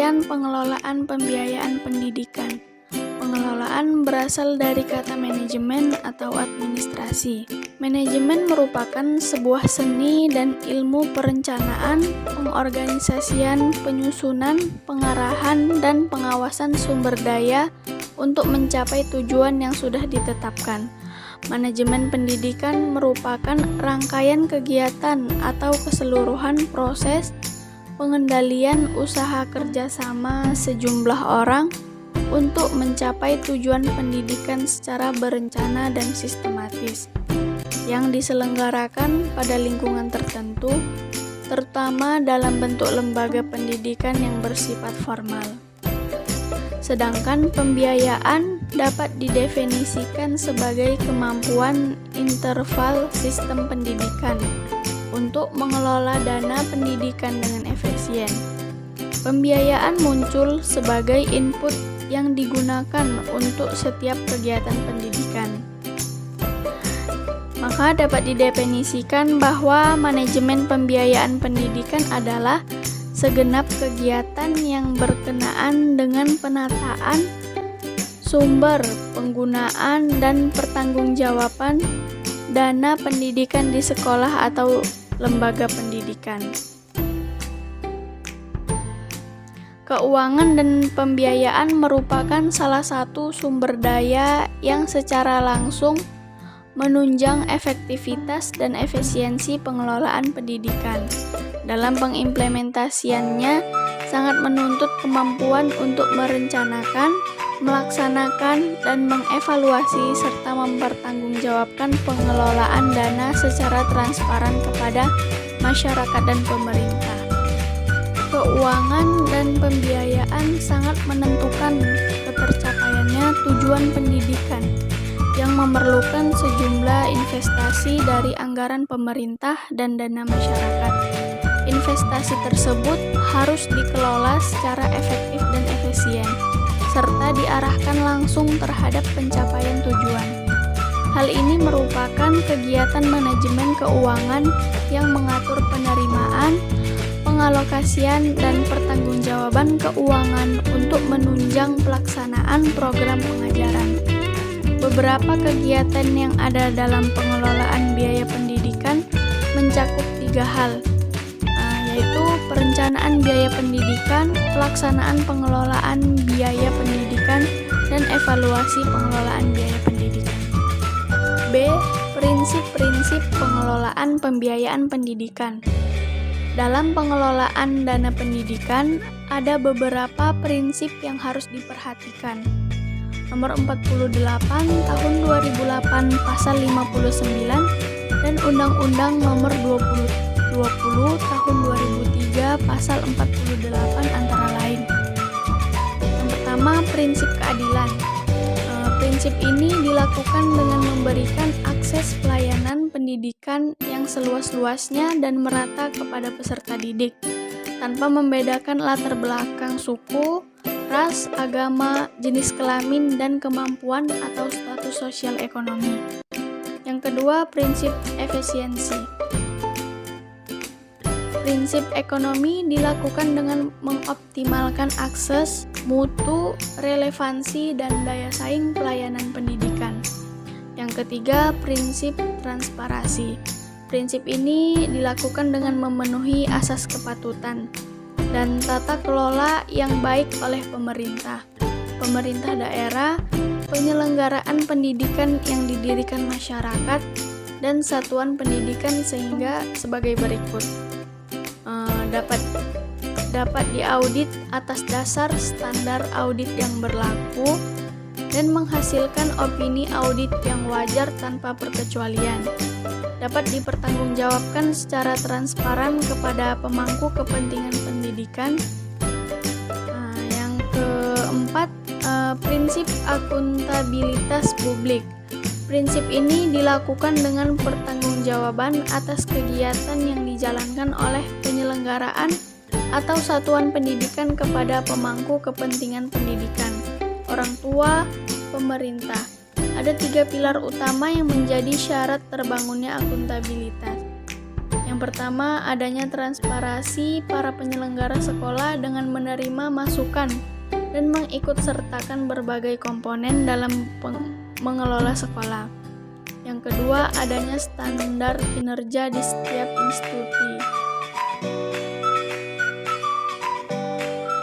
Pengertian pengelolaan pembiayaan pendidikan. Pengelolaan berasal dari kata manajemen atau administrasi. Manajemen merupakan sebuah seni dan ilmu perencanaan, pengorganisasian, penyusunan, pengarahan, dan pengawasan sumber daya untuk mencapai tujuan yang sudah ditetapkan. Manajemen pendidikan merupakan rangkaian kegiatan atau keseluruhan proses pengendalian usaha kerjasama sejumlah orang untuk mencapai tujuan pendidikan secara berencana dan sistematis, yang diselenggarakan pada lingkungan tertentu, terutama dalam bentuk lembaga pendidikan yang bersifat formal. Sedangkan pembiayaan dapat didefinisikan sebagai kemampuan interval sistem pendidikan untuk mengelola dana pendidikan dengan efisien. Pembiayaan muncul sebagai input yang digunakan untuk setiap kegiatan pendidikan. Maka dapat didefinisikan bahwa manajemen pembiayaan pendidikan adalah segenap kegiatan yang berkenaan dengan penataan sumber, penggunaan, dan pertanggungjawaban dana pendidikan di sekolah atau lembaga pendidikan. Keuangan dan pembiayaan merupakan salah satu sumber daya yang secara langsung menunjang efektivitas dan efisiensi pengelolaan pendidikan. Dalam pengimplementasiannya, sangat menuntut kemampuan untuk merencanakan, melaksanakan, dan mengevaluasi serta mempertanggungjawabkan pengelolaan dana secara transparan kepada masyarakat dan pemerintah. Keuangan dan pembiayaan sangat menentukan ketercapaiannya tujuan pendidikan yang memerlukan sejumlah investasi dari anggaran pemerintah dan dana masyarakat. Investasi tersebut harus dikelola secara efektif dan efisien, serta diarahkan langsung terhadap pencapaian tujuan. Hal ini merupakan kegiatan manajemen keuangan yang mengatur penerimaan, pengalokasian, dan pertanggungjawaban keuangan untuk menunjang pelaksanaan program pengajaran. Beberapa kegiatan yang ada dalam pengelolaan biaya pendidikan mencakup 3 hal, yaitu perencanaan biaya pendidikan, pelaksanaan pengelolaan biaya pendidikan, dan evaluasi pengelolaan biaya pendidikan. B. Prinsip-prinsip pengelolaan pembiayaan pendidikan. Dalam pengelolaan dana pendidikan, ada beberapa prinsip yang harus diperhatikan. Nomor 48 tahun 2008 pasal 59 dan Undang-Undang nomor 20 tahun 2003 pasal 48 antara lain. Yang pertama, prinsip keadilan. Prinsip ini dilakukan dengan memberikan akses pelayanan pendidikan yang seluas-luasnya dan merata kepada peserta didik, tanpa membedakan latar belakang suku, ras, agama, jenis kelamin, dan kemampuan atau status sosial ekonomi. Yang kedua, prinsip efisiensi. Prinsip ekonomi dilakukan dengan mengoptimalkan akses, mutu, relevansi, dan daya saing pelayanan pendidikan. Yang ketiga, prinsip transparansi. Prinsip ini dilakukan dengan memenuhi asas kepatutan dan tata kelola yang baik oleh pemerintah daerah, penyelenggaraan pendidikan yang didirikan masyarakat, dan satuan pendidikan sehingga sebagai berikut. Dapat diaudit atas dasar standar audit yang berlaku dan menghasilkan opini audit yang wajar tanpa perkecualian. Dapat dipertanggungjawabkan secara transparan kepada pemangku kepentingan pendidikan. Yang keempat, prinsip akuntabilitas publik. Prinsip ini dilakukan dengan pertanggungjawaban atas kegiatan yang dijalankan oleh penyelenggaraan atau satuan pendidikan kepada pemangku kepentingan pendidikan, orang tua, pemerintah. Ada 3 pilar utama yang menjadi syarat terbangunnya akuntabilitas. Yang Yang pertama, adanya transparansi para penyelenggara sekolah dengan menerima masukan dan mengikutsertakan berbagai komponen dalam mengelola sekolah. Yang kedua, adanya standar kinerja di setiap institusi.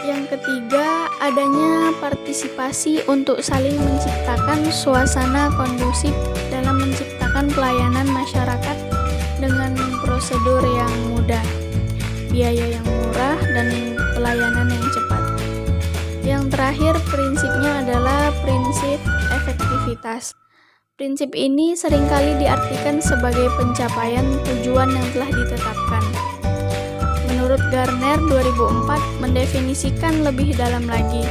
Yang ketiga, adanya partisipasi untuk saling menciptakan suasana kondusif dalam menciptakan pelayanan masyarakat dengan prosedur yang mudah, biaya yang murah, dan pelayanan yang cepat. Yang terakhir, prinsipnya adalah prinsip efektivitas. Prinsip ini seringkali diartikan sebagai pencapaian tujuan yang telah ditetapkan. Menurut Garner 2004 mendefinisikan lebih dalam lagi,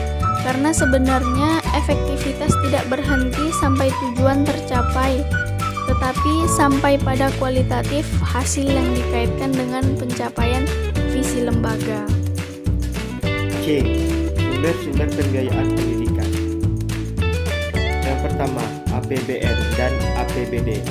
karena sebenarnya efektivitas tidak berhenti sampai tujuan tercapai, tetapi sampai pada kualitatif hasil yang dikaitkan dengan pencapaian visi lembaga. C. Sumber-sumber pembiayaan pendidikan. Yang pertama, APBN dan APBD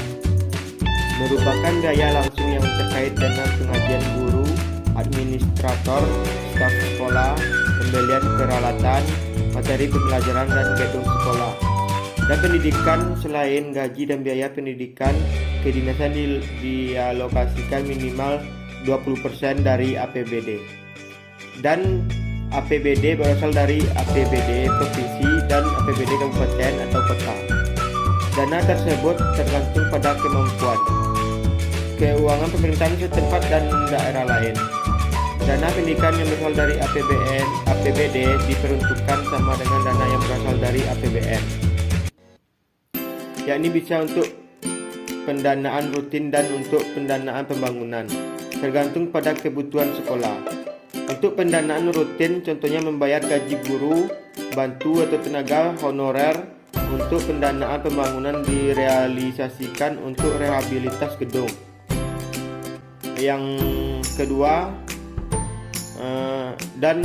merupakan biaya langsung yang terkait dengan pengajian guru, administrator, staf sekolah, pembelian peralatan, materi pembelajaran dan gedung sekolah. Dan pendidikan selain gaji dan biaya pendidikan, kedinasan dialokasikan minimal 20% dari APBD. Dan APBD berasal dari APBD provinsi dan APBD kabupaten atau kota. Dana tersebut tergantung pada kemampuan keuangan pemerintahan setempat dan daerah lain. Dana pendidikan yang berasal dari APBD diperuntukkan sama dengan dana yang berasal dari APBN, yakni bisa untuk pendanaan rutin dan untuk pendanaan pembangunan, tergantung pada kebutuhan sekolah. Untuk pendanaan rutin, contohnya membayar gaji guru, bantu atau tenaga honorer. Untuk pendanaan pembangunan direalisasikan untuk rehabilitas gedung. Yang kedua, dan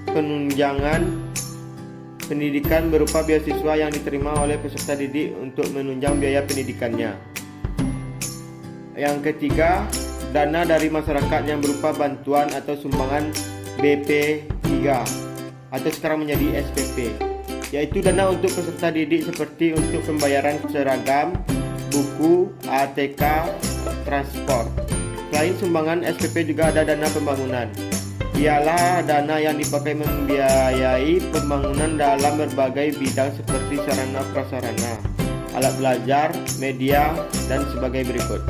penunjangan pendidikan berupa beasiswa yang diterima oleh peserta didik untuk menunjang biaya pendidikannya. Yang ketiga, dana dari masyarakat yang berupa bantuan atau sumbangan BP3 atau sekarang menjadi SPP, yaitu dana untuk peserta didik seperti untuk pembayaran seragam, buku, ATK, transport. Selain sumbangan SPP juga ada dana pembangunan. Ialah dana yang dipakai membiayai pembangunan dalam berbagai bidang seperti sarana prasarana, alat belajar, media, dan sebagai berikut.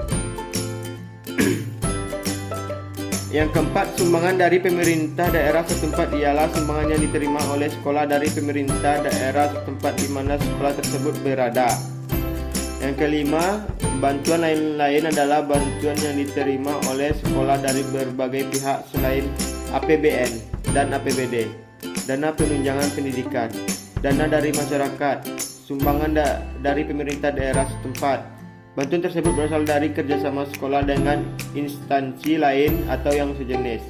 Yang keempat, sumbangan dari pemerintah daerah setempat ialah sumbangan yang diterima oleh sekolah dari pemerintah daerah setempat di mana sekolah tersebut berada. Yang kelima, bantuan lain-lain adalah bantuan yang diterima oleh sekolah dari berbagai pihak selain APBN dan APBD, dana penunjangan pendidikan, dana dari masyarakat, sumbangan dari pemerintah daerah setempat. Bantuan tersebut berasal dari kerjasama sekolah dengan instansi lain atau yang sejenis.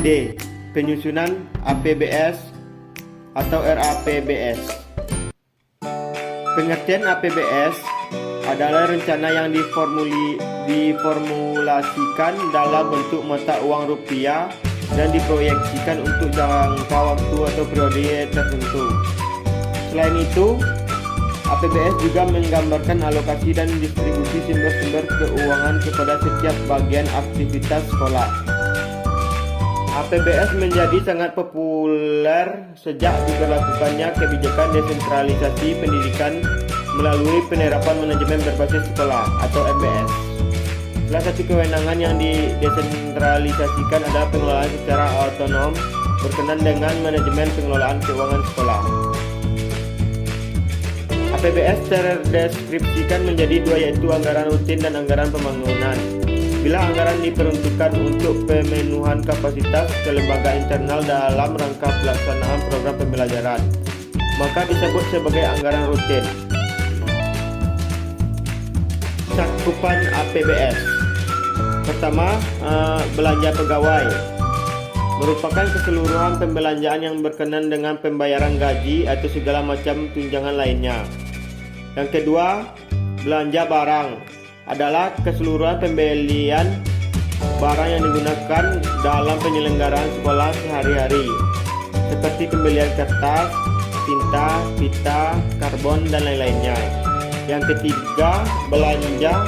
D. Penyusunan APBS atau RAPBS. Pengertian APBS adalah rencana yang diformulasikan dalam bentuk mata uang rupiah dan diproyeksikan untuk jangka waktu atau periode tertentu. Selain itu, APBS juga menggambarkan alokasi dan distribusi sumber-sumber keuangan kepada setiap bagian aktivitas sekolah. APBS menjadi sangat populer sejak diberlakukannya kebijakan desentralisasi pendidikan melalui penerapan manajemen berbasis sekolah atau MBS. Salah satu kewenangan yang didesentralisasikan adalah pengelolaan secara otonom berkenan dengan manajemen pengelolaan keuangan sekolah. APBS terdeskripsikan menjadi dua, yaitu anggaran rutin dan anggaran pembangunan. Bila anggaran diperuntukkan untuk pemenuhan kapasitas kelembagaan internal dalam rangka pelaksanaan program pembelajaran, maka disebut sebagai anggaran rutin. Cakupan APBS. Pertama, belanja pegawai merupakan keseluruhan pembelanjaan yang berkenan dengan pembayaran gaji atau segala macam tunjangan lainnya. Yang kedua, belanja barang adalah keseluruhan pembelian barang yang digunakan dalam penyelenggaraan sekolah sehari-hari, seperti pembelian kertas, tinta, pita, karbon, dan lain-lainnya. Yang ketiga, belanja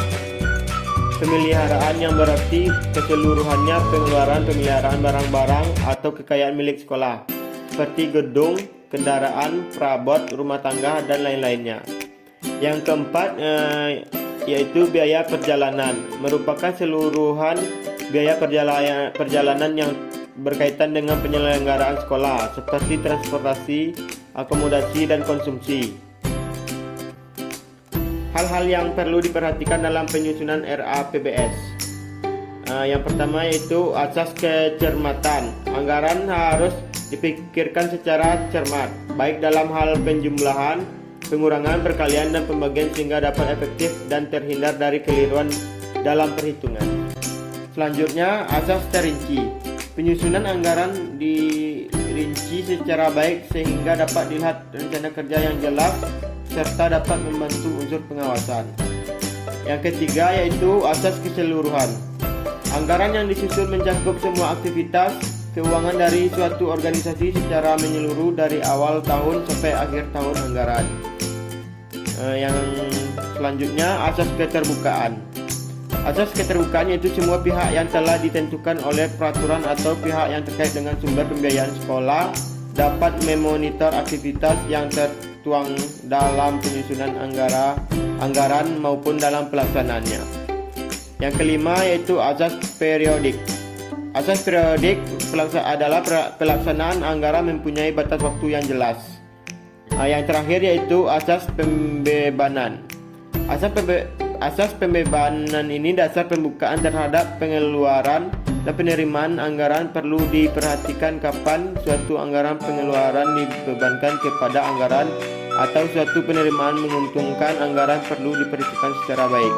pemeliharaan, yang berarti keseluruhannya pemeliharaan barang-barang atau kekayaan milik sekolah, seperti gedung, kendaraan, perabot, rumah tangga, dan lain-lainnya. Yang keempat, yaitu biaya perjalanan, merupakan seluruhan biaya perjalanan yang berkaitan dengan penyelenggaraan sekolah, seperti transportasi, akomodasi, dan konsumsi. Hal-hal yang perlu diperhatikan dalam penyusunan RAPBS. Yang pertama yaitu asas kecermatan. Anggaran harus dipikirkan secara cermat, baik dalam hal penjumlahan, pengurangan, perkalian, dan pembagian, sehingga dapat efektif dan terhindar dari keliruan dalam perhitungan. Selanjutnya, asas terinci. Penyusunan anggaran dirinci secara baik sehingga dapat dilihat rencana kerja yang jelas serta dapat membantu unsur pengawasan. Yang ketiga yaitu asas keseluruhan. Anggaran yang disusun mencakup semua aktivitas keuangan dari suatu organisasi secara menyeluruh dari awal tahun sampai akhir tahun anggaran. Yang selanjutnya asas keterbukaan. Asas keterbukaan yaitu semua pihak yang telah ditentukan oleh peraturan atau pihak yang terkait dengan sumber pembiayaan sekolah dapat memonitor aktivitas yang tertuang dalam penyusunan anggaran maupun dalam pelaksanaannya. Yang kelima yaitu asas periodik. Asas periodik adalah pelaksanaan anggaran mempunyai batas waktu yang jelas. Yang terakhir yaitu asas pembebanan. Asas pembebanan ini dasar pembukaan terhadap pengeluaran dan penerimaan anggaran. Perlu diperhatikan kapan suatu anggaran pengeluaran dibebankan kepada anggaran atau suatu penerimaan menguntungkan anggaran, perlu diperhatikan secara baik.